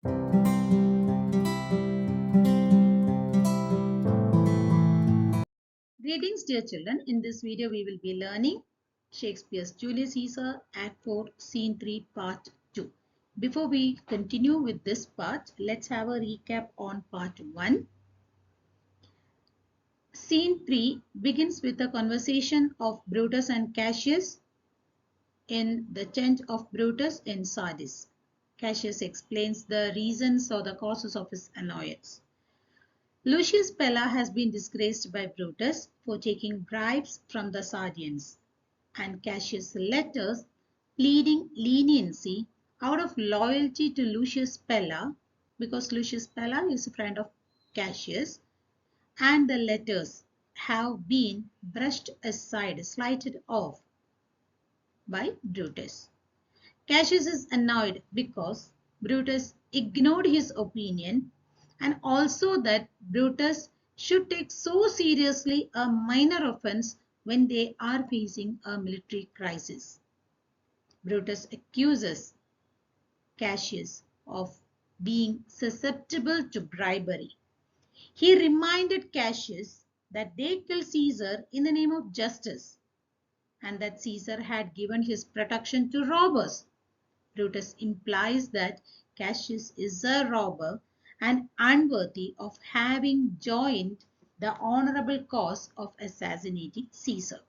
Greetings, dear children. In this video, we will be learning Shakespeare's Julius Caesar, Act 4, Scene 3, Part 2. Before we continue with this part, let's have a recap on Part 1. Scene 3 begins with a conversation of Brutus and Cassius in the tent of Brutus in Sardis. Cassius explains the reasons or the causes of his annoyance. Lucius Pella has been disgraced by Brutus for taking bribes from the Sardians, and Cassius' letters pleading leniency out of loyalty to Lucius Pella, because Lucius Pella is a friend of Cassius, and the letters have been brushed aside, slighted off by Brutus. Cassius is annoyed because Brutus ignored his opinion, and also that Brutus should take so seriously a minor offense when they are facing a military crisis. Brutus accuses Cassius of being susceptible to bribery. He reminded Cassius that they killed Caesar in the name of justice, and that Caesar had given his protection to robbers. Brutus implies that Cassius is a robber and unworthy of having joined the honorable cause of assassinating Caesar.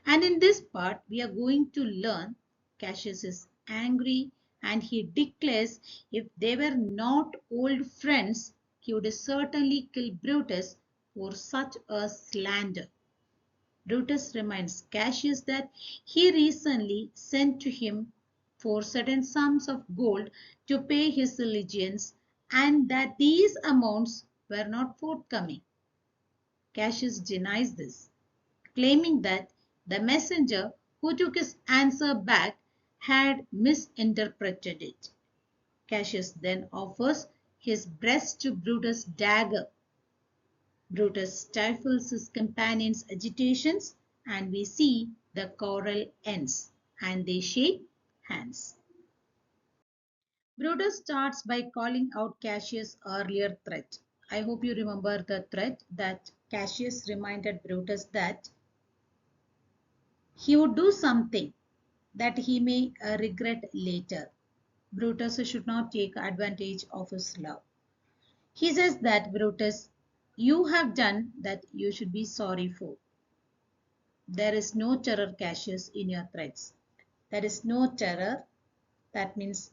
And in this part, we are going to learn Cassius is angry and he declares if they were not old friends, he would certainly kill Brutus for such a slander. Brutus reminds Cassius that he recently sent to him for certain sums of gold to pay his allegiance, and that these amounts were not forthcoming. Cassius denies this, claiming that the messenger who took his answer back had misinterpreted it. Cassius then offers his breast to Brutus' dagger. Brutus stifles his companion's agitations, and we see the quarrel ends and they shake hands. Brutus starts by calling out Cassius' earlier threat. I hope you remember the threat that Cassius reminded Brutus that he would do something that he may regret later. Brutus should not take advantage of his love. He says that Brutus, you have done that you should be sorry for. There is no terror, Cassius, in your threats. There is no terror. That means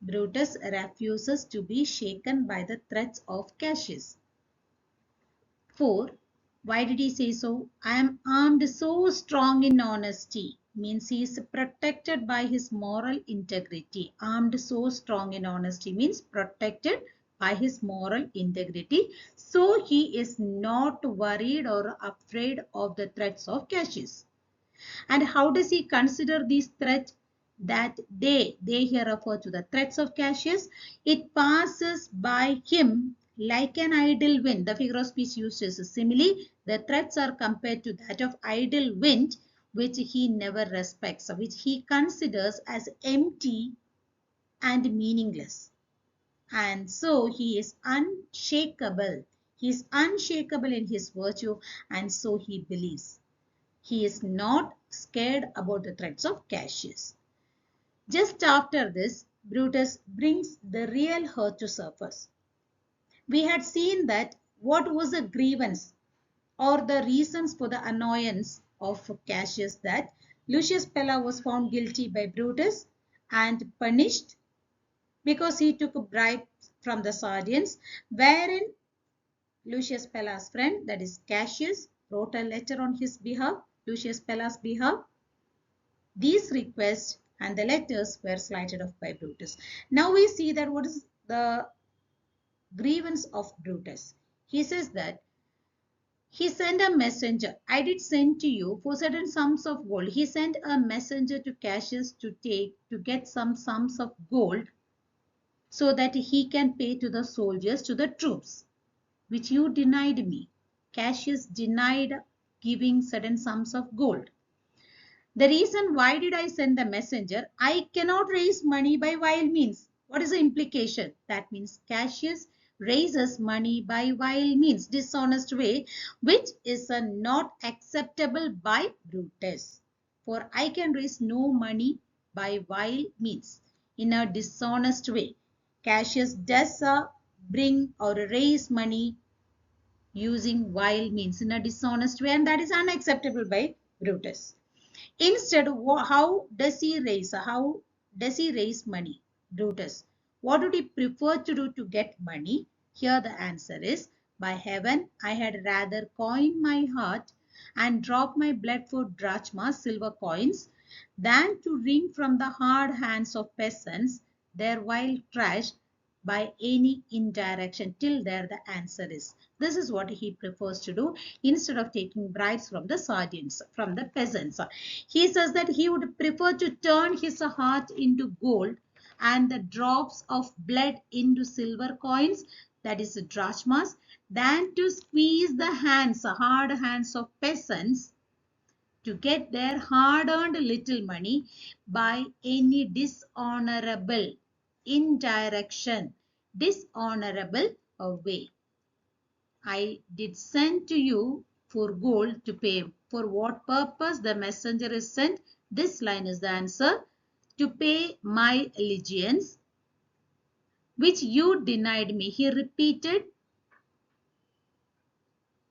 Brutus refuses to be shaken by the threats of Cassius. 4. Why did he say so? I am armed so strong in honesty. Means he is protected by his moral integrity. Armed so strong in honesty means protected by his moral integrity. So he is not worried or afraid of the threats of Cassius. And how does he consider these threats? That they here refer to the threats of Cassius. It passes by him like an idle wind. The figure of speech used is a simile. The threats are compared to that of idle wind, which he never respects, which he considers as empty and meaningless. And so he is unshakable. He is unshakable in his virtue, and so he believes. He is not scared about the threats of Cassius. Just after this, Brutus brings the real hurt to surface. We had seen that what was a grievance or the reasons for the annoyance of Cassius, that Lucius Pella was found guilty by Brutus and punished because he took a bribe from the Sardians, wherein Lucius Pella's friend, that is Cassius, wrote a letter on his behalf, Lucius Pella's behalf. These requests and the letters were slighted off by Brutus. Now we see that what is the grievance of Brutus. He says that he sent a messenger. I did send to you for certain sums of gold. He sent a messenger to Cassius to get some sums of gold so that he can pay to the soldiers, to the troops, which you denied me. Cassius denied giving certain sums of gold. The reason why did I send the messenger? I cannot raise money by vile means. What is the implication? That means Cassius raises money by vile means, dishonest way, which is not acceptable by Brutus. For I can raise no money by vile means, in a dishonest way. Cassius does bring or raise money using vile means in a dishonest way, and that is unacceptable by Brutus. Instead, how does he raise? How does he raise money? Brutus. What would he prefer to do to get money? Here the answer is, by heaven, I had rather coin my heart and drop my blood for drachmas, silver coins, than to wring from the hard hands of peasants their vile trash by any indirection. Till there the answer is. This is what he prefers to do instead of taking bribes from the sergeants, from the peasants. He says that he would prefer to turn his heart into gold and the drops of blood into silver coins, that is drachmas, than to squeeze the hands, hard hands of peasants to get their hard-earned little money by any dishonorable indirection, dishonorable way. I did send to you for gold to pay. For what purpose the messenger is sent? This line is the answer. To pay my allegiance, which you denied me. He repeated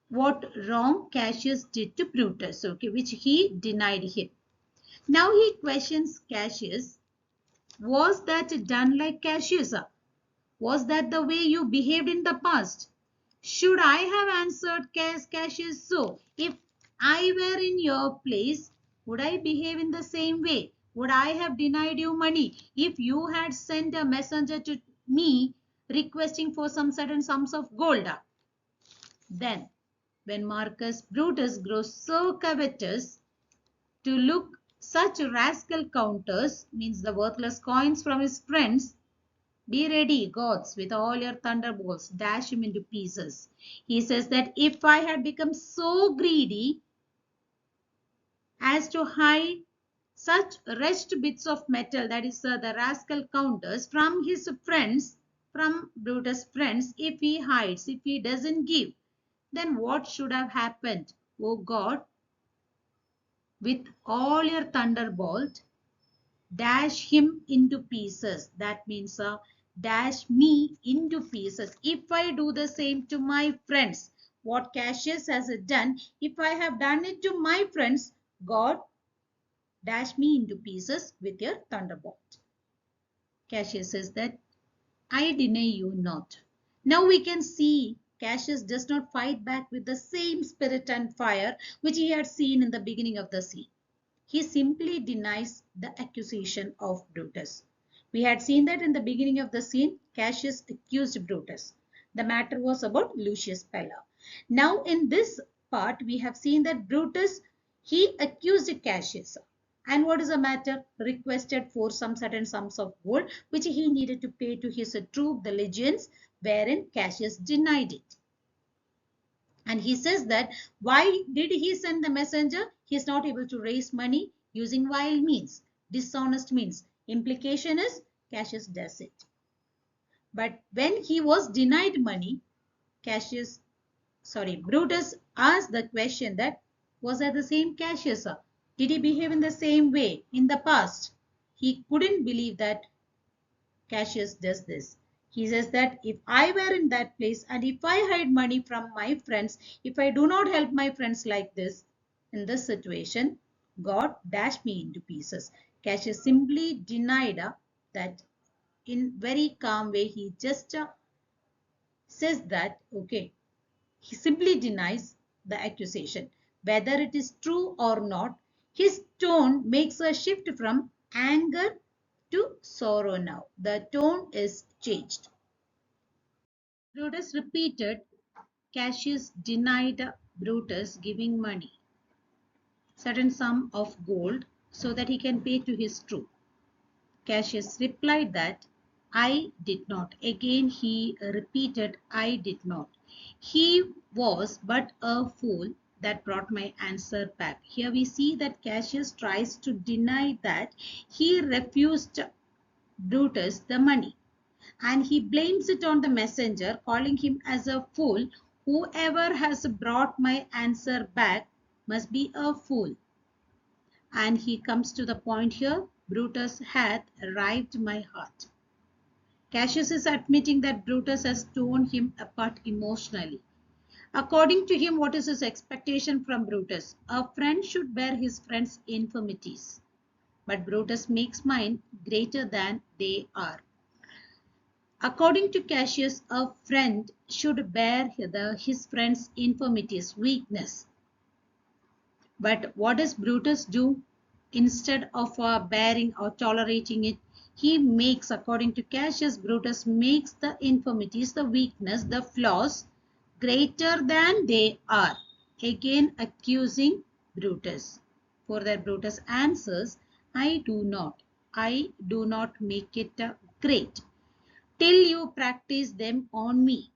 what wrong Cassius did to Brutus, okay, which he denied him. Now he questions Cassius. Was that done like Cassius? Was that the way you behaved in the past? Should I have answered Cassius so? If I were in your place, would I behave in the same way? Would I have denied you money if you had sent a messenger to me requesting for some certain sums of gold? Then, when Marcus Brutus grows so covetous to look such rascal counters, means the worthless coins from his friends, be ready, gods, with all your thunderbolts, dash him into pieces. He says that if I had become so greedy as to hide such wretched bits of metal, that is the rascal counters, from his friends, from Brutus' friends, if he hides, if he doesn't give, then what should have happened? O God, with all your thunderbolt, dash him into pieces. That means dash me into pieces. If I do the same to my friends, what Cassius has done, if I have done it to my friends, God, dash me into pieces with your thunderbolt. Cassius says that I deny you not. Now we can see Cassius does not fight back with the same spirit and fire which he had seen in the beginning of the scene. He simply denies the accusation of Brutus. We had seen that in the beginning of the scene, Cassius accused Brutus. The matter was about Lucius Pella. Now in this part, we have seen that Brutus, he accused Cassius. And what is the matter? Requested for some certain sums of gold, which he needed to pay to his troop, the legions, wherein Cassius denied it. And he says that why did he send the messenger? He is not able to raise money using vile means, dishonest means. Implication is Cassius does it. But when he was denied money, Brutus asked the question that was that the same Cassius? Did he behave in the same way in the past? He couldn't believe that Cassius does this. He says that if I were in that place and if I hide money from my friends, if I do not help my friends like this, in this situation, God dashed me into pieces. Cassius simply denied that in very calm way. He just says that, okay, he simply denies the accusation. Whether it is true or not, his tone makes a shift from anger to sorrow now. The tone is changed. Brutus repeated, Cassius denied Brutus giving money, certain sum of gold, so that he can pay to his troop. Cassius replied that I did not. Again he repeated, I did not. He was but a fool that brought my answer back. Here we see that Cassius tries to deny that he refused Brutus the money. and he blames it on the messenger, calling him as a fool. Whoever has brought my answer back must be a fool. And he comes to the point here, Brutus hath arrived my heart. Cassius is admitting that Brutus has torn him apart emotionally. According to him, what is his expectation from Brutus? A friend should bear his friend's infirmities. But Brutus makes mine greater than they are. According to Cassius, a friend should bear his friend's infirmities, weakness. But what does Brutus do? Instead of bearing or tolerating it, he makes, according to Cassius, Brutus makes the infirmities, the weakness, the flaws greater than they are. Again accusing Brutus. For that Brutus answers, I do not make it great till you practice them on me.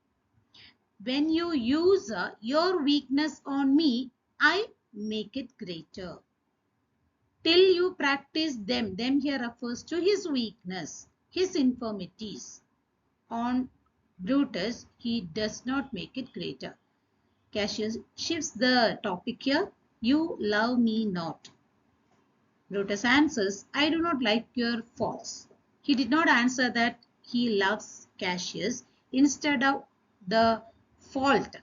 When you use your weakness on me, I make it greater. Till you practice them. Them here refers to his weakness, his infirmities. On Brutus, he does not make it greater. Cassius shifts the topic here. You love me not. Brutus answers, I do not like your faults. He did not answer that he loves Cassius instead of the fault.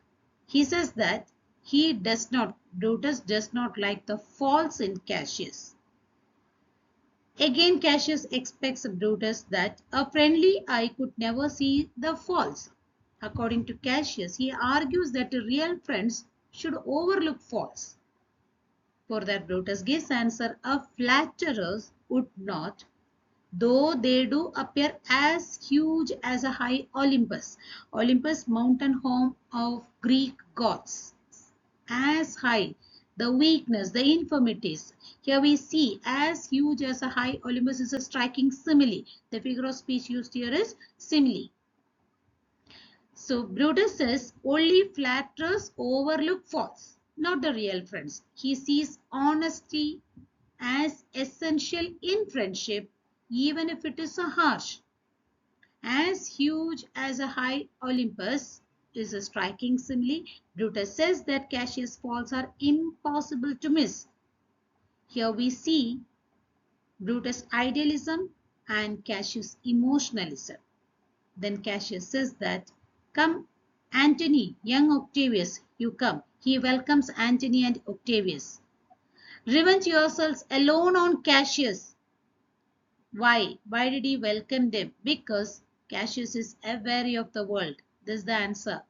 He says that Brutus does not like the faults in Cassius. Again, Cassius expects Brutus that a friendly eye could never see the faults. According to Cassius, he argues that real friends should overlook faults. For that Brutus gives answer, a flatterers would not, though they do appear as huge as a high Olympus. Olympus, mountain home of Greek gods. As high, the weakness, the infirmities. Here we see as huge as a high Olympus is a striking simile. The figure of speech used here is simile. So Brutus says only flatterers overlook faults, not the real friends. He sees honesty as essential in friendship, even if it is a harsh. As huge as a high Olympus is a striking simile. Brutus says that Cassius' faults are impossible to miss. Here we see Brutus' idealism and Cassius' emotionalism. Then Cassius says that, come, Antony, young Octavius, you come. He welcomes Antony and Octavius. Revenge yourselves alone on Cassius. Why? Why did he welcome them? Because Cassius is aweary of the world. This is the answer.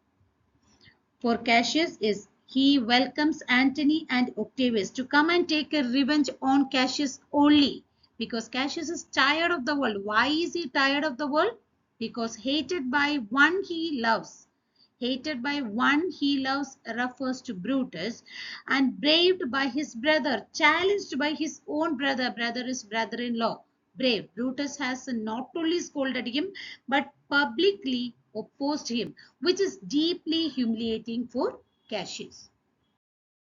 For Cassius is he welcomes Antony and Octavius to come and take a revenge on Cassius only. Because Cassius is tired of the world. Why is he tired of the world? Because hated by one he loves. Hated by one he loves refers to Brutus, and braved by his brother, challenged by his own brother. Brother is brother-in-law. Brave. Brutus has not only scolded him, but publicly opposed him, which is deeply humiliating for Cassius.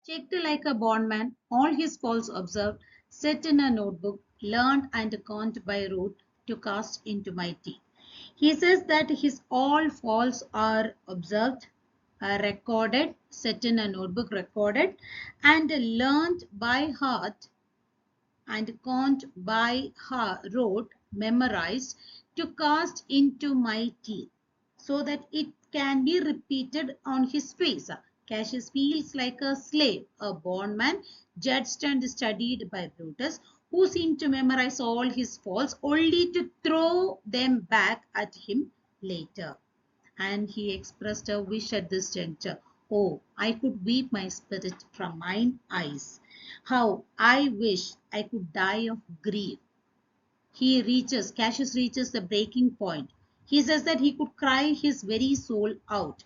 Checked like a bondman, all his faults observed, set in a notebook, learned and conned by rote to cast into my teeth. He says that his all faults are observed, recorded, set in a notebook, recorded, and learned by heart and conned by rote, memorized, to cast into my teeth, so that it can be repeated on his face. Cassius feels like a slave, a bondman, judged and studied by Brutus, who seemed to memorize all his faults only to throw them back at him later. And he expressed a wish at this juncture. Oh, I could weep my spirit from mine eyes. How I wish I could die of grief. Cassius reaches the breaking point. He says that he could cry his very soul out.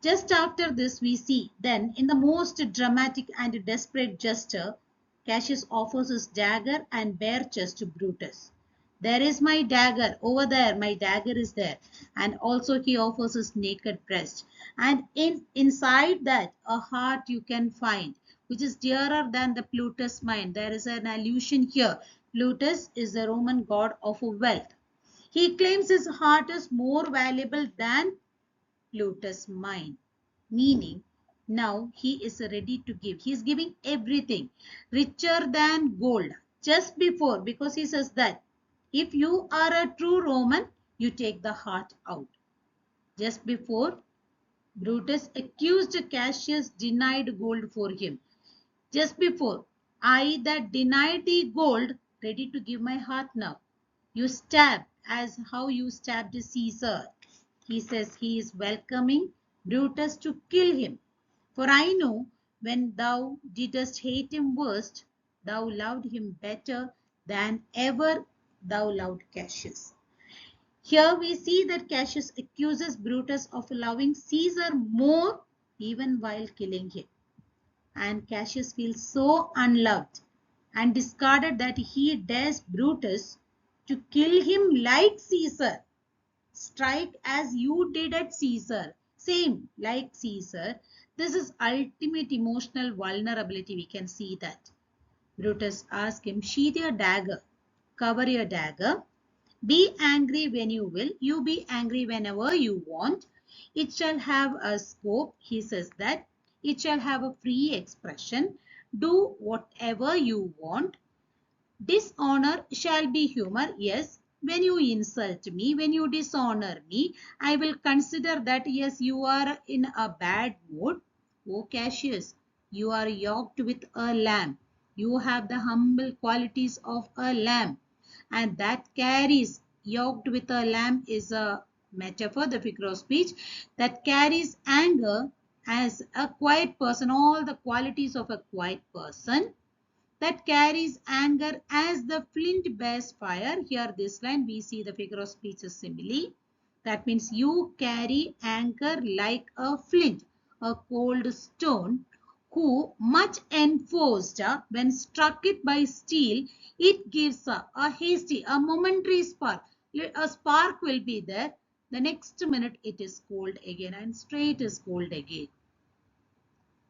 Just after this, we see then in the most dramatic and desperate gesture, Cassius offers his dagger and bare chest to Brutus. There is my dagger over there. My dagger is there. And also he offers his naked breast. And inside that, a heart you can find, which is dearer than the Plutus mine. There is an allusion here. Plutus is the Roman god of wealth. He claims his heart is more valuable than Plutus' mind, meaning now he is ready to give. He is giving everything, richer than gold. Just before, because he says that if you are a true Roman, you take the heart out. Just before, Brutus accused Cassius, denied gold for him. Just before, I that denied thee gold, ready to give my heart now. You stab as how you stabbed Caesar. He says he is welcoming Brutus to kill him. For I know when thou didst hate him worst, thou loved him better than ever thou loved Cassius. Here we see that Cassius accuses Brutus of loving Caesar more even while killing him. And Cassius feels so unloved and discarded that he dares Brutus to kill him like Caesar. Strike as you did at Caesar. Same like Caesar. This is ultimate emotional vulnerability. We can see that. Brutus asks him, sheath your dagger, cover your dagger. Be angry when you will. You be angry whenever you want. It shall have a scope. He says that. It shall have a free expression. Do whatever you want. Dishonor shall be humor. Yes, when you insult me, when you dishonor me, I will consider that yes, you are in a bad mood. O Cassius, you are yoked with a lamb. You have the humble qualities of a lamb. And that carries, yoked with a lamb is a metaphor, the figure of speech, that carries anger as a quiet person, all the qualities of a quiet person, that carries anger as the flint bears fire. Here this line we see the figure of speech is simile. That means you carry anger like a flint, a cold stone, who much enforced when struck it by steel, it gives a hasty, a momentary spark. A spark will be there. The next minute it is cold again and straight is cold again.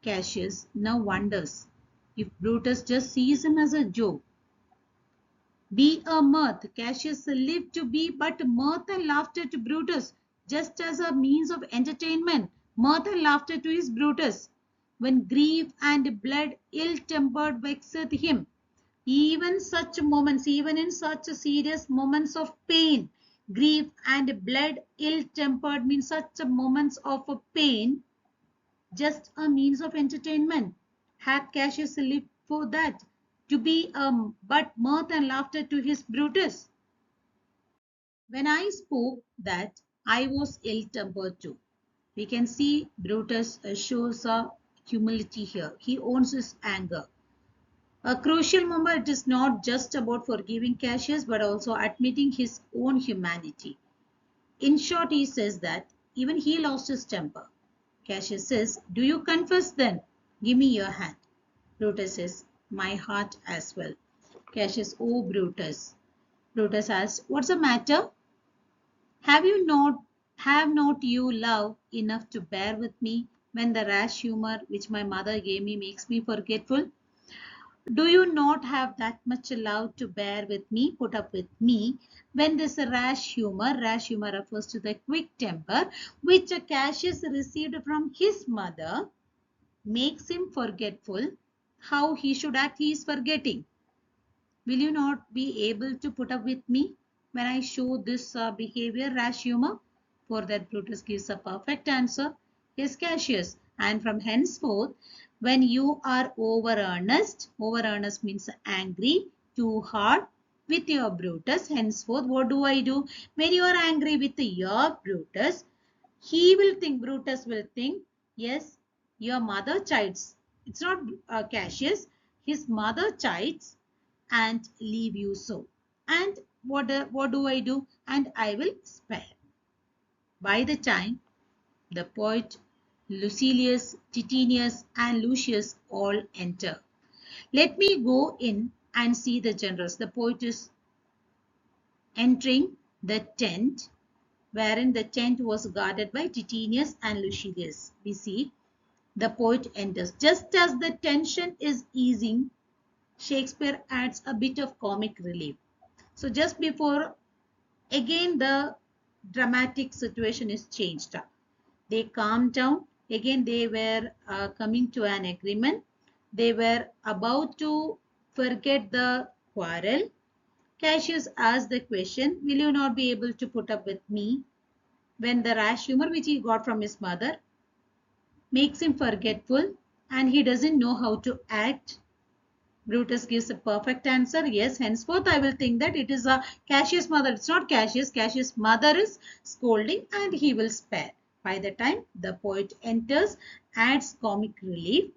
Cassius now wonders if Brutus just sees him as a joke. Be a mirth. Cassius lived to be but mirth and laughter to Brutus, just as a means of entertainment. Mirth and laughter to his Brutus. When grief and blood ill-tempered vexeth him, even such moments, even in such serious moments of pain, grief and blood ill-tempered means such moments of pain, just a means of entertainment. Had Cassius lived for that, to be but mirth and laughter to his Brutus. When I spoke that, I was ill-tempered too. We can see Brutus shows humility here. He owns his anger. A crucial moment, it is not just about forgiving Cassius, but also admitting his own humanity. In short, he says that even he lost his temper. Cassius says, do you confess then? Give me your hand. Brutus says, my heart as well. Cassius, oh Brutus. Brutus asks, what's the matter? Have not you love enough to bear with me when the rash humor which my mother gave me makes me forgetful? Do you not have that much love to bear with me, put up with me, when this rash humor refers to the quick temper, which Cassius received from his mother, makes him forgetful? How he should act, he is forgetting. Will you not be able to put up with me when I show this behavior, rash humor? For that Brutus gives a perfect answer. Yes, Cassius. And from henceforth, when you are over earnest means angry, too hard with your Brutus, henceforth, what do I do? When you are angry with your Brutus, Brutus will think, yes, your mother chides. It's not Cassius, his mother chides and leave you so. And what do I do? And I will spare. By the time the poet Lucilius, Titinius and Lucius all enter. Let me go in and see the generals. The poet is entering the tent, wherein the tent was guarded by Titinius and Lucilius. We see the poet enters. Just as the tension is easing, Shakespeare adds a bit of comic relief. So just before Again, the dramatic situation is changed. They calmed down. Again, they were coming to an agreement. They were about to forget the quarrel. Cassius asked the question, will you not be able to put up with me? When the rash humor which he got from his mother makes him forgetful and he doesn't know how to act. Brutus gives a perfect answer. Yes, henceforth I will think that it is a Cassius' mother. It's not Cassius. Cassius' mother is scolding and he will spare. By the time the poet enters, adds comic relief.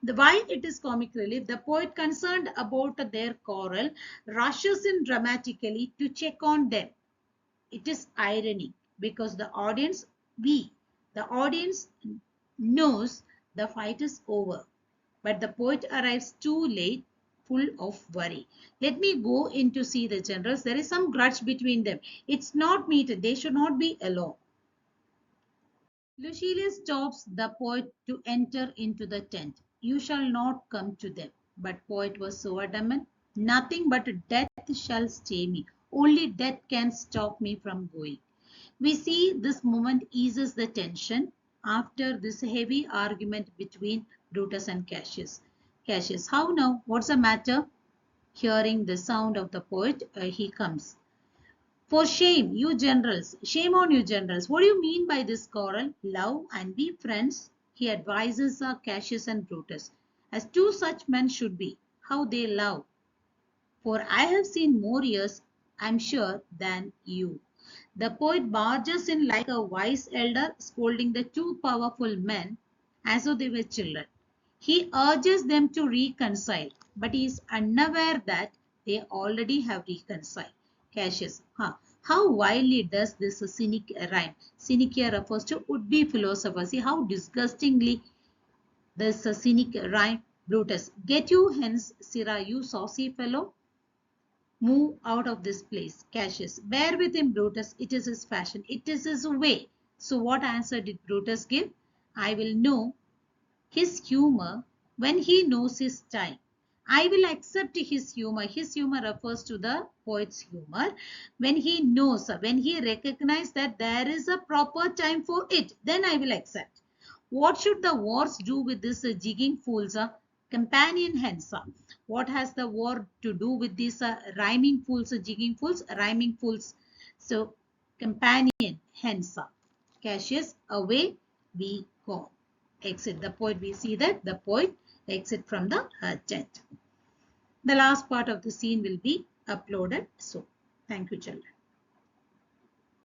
Why it is comic relief? The poet, concerned about their quarrel, rushes in dramatically to check on them. It is irony because the audience knows the fight is over, but the poet arrives too late, full of worry. Let me go in to see the generals. There is some grudge between them. It's not meted. They should not be alone. Lucilius stops the poet to enter into the tent. You shall not come to them. But poet was so adamant. Nothing but death shall stay me. Only death can stop me from going. We see this moment eases the tension after this heavy argument between Brutus and Cassius. Cassius, how now? What's the matter? Hearing the sound of the poet, he comes. For shame, you generals. Shame on you, generals. What do you mean by this quarrel? Love and be friends. He advises Cassius and Brutus, as two such men should be. How they love. For I have seen more years, I'm sure, than you. The poet barges in like a wise elder, scolding the two powerful men as though they were children. He urges them to reconcile, but he is unaware that they already have reconciled. Cassius, how wildly does this cynic rhyme? Cynic here refers to would-be philosophers. See how disgustingly this cynic rhyme. Brutus, get you hence, Sirrah, you saucy fellow. Move out of this place. Cassius, bear with him, Brutus. It is his fashion. It is his way. So what answer did Brutus give? I will know his humor when he knows his time. I will accept his humor. His humor refers to the poet's humor. When he knows, when he recognizes that there is a proper time for it, then I will accept. What should the wars do with this jigging fools? Companion hence. What has the war to do with these rhyming fools, jigging fools, rhyming fools? So, companion hence. Cassius, away we go. Exit the poet. We see that the poet exit from the tent. The last part of the scene will be uploaded. So, thank you, children.